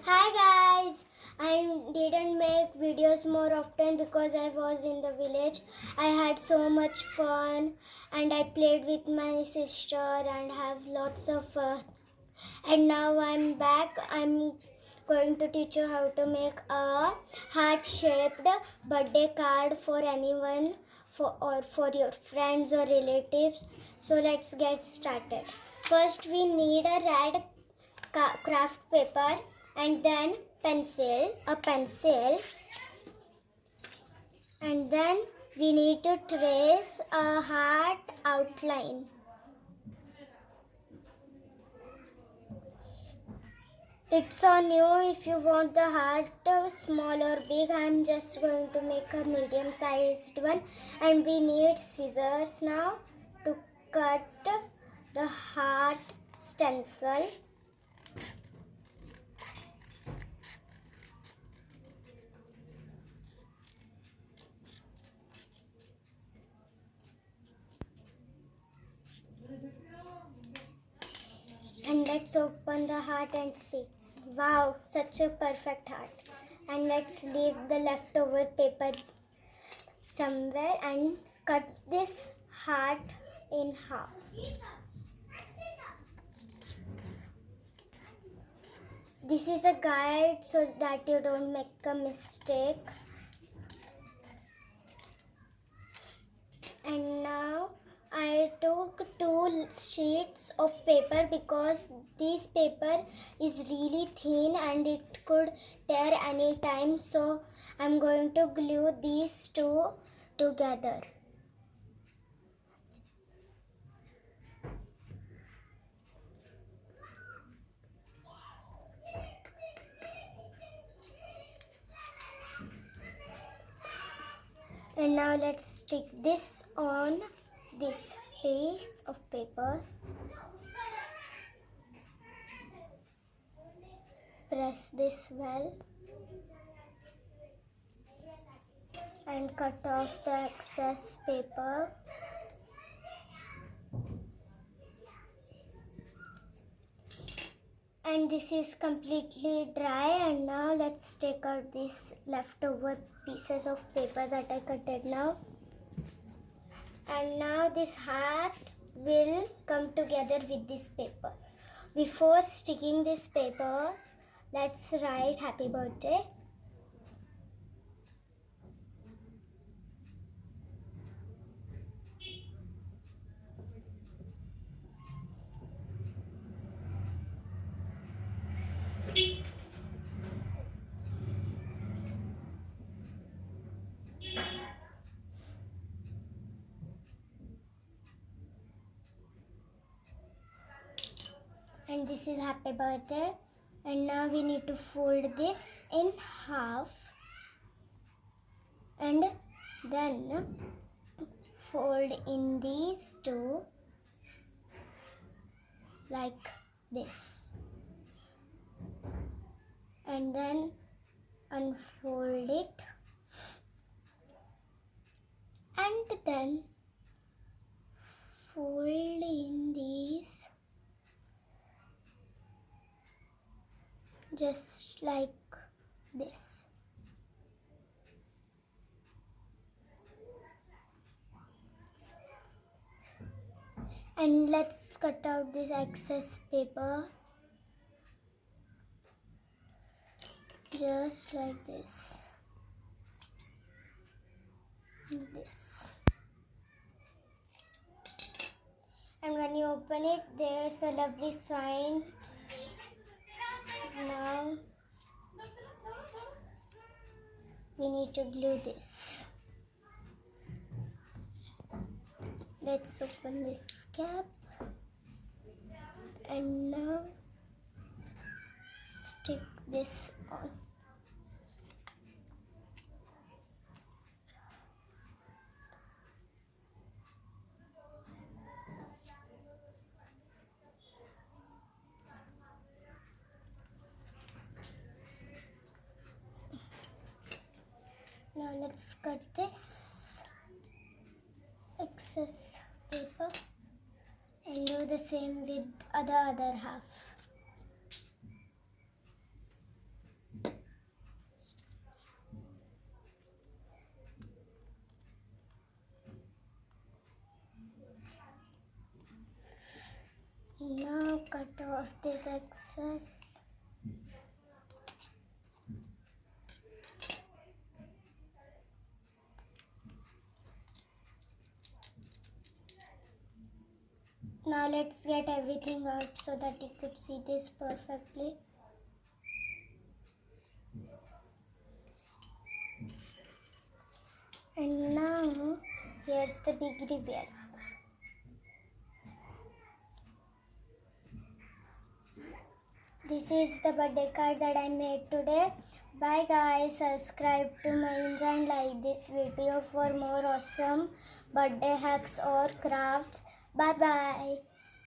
Hi guys, I didn't make videos more often because I was in the village. I had so much fun and I played with my sister and have lots of fun. And now I'm back. I'm going to teach you how to make a heart-shaped birthday card for anyone for your friends or relatives. So let's get started. First we need a red craft paper and then a pencil, and then we need to trace a heart outline. It's on you if you want the heart small or big. I'm just going to make a medium sized one, and we need scissors now to cut the heart stencil. And let's open the heart and see. Wow, such a perfect heart. And let's leave the leftover paper somewhere and cut this heart in half. This is a guide so that you don't make a mistake. And now I took two sheets of paper because this paper is really thin and it could tear anytime, so I'm going to glue these two together. And now let's stick this on this piece of paper. Press this well and cut off the excess paper. And this is completely dry, and now let's take out these leftover pieces of paper that I cut now. And now this heart will come together with this paper. Before sticking this paper, let's write happy birthday. And this is happy birthday. And now we need to fold this in half and then fold in these two like this, and then unfold it and then fold in these just like this. And let's cut out this excess paper just like this. And when you open it, there's a lovely sign. Now we need to glue this. Let's open this cap and now stick this on. Now let's cut this excess paper and do the same with the other half. of this excess. Now let's get everything out so that you could see this perfectly. And now here's the big reveal. This is the birthday card that I made today. Bye guys, subscribe to my and like this video for more awesome birthday hacks or crafts. Bye bye.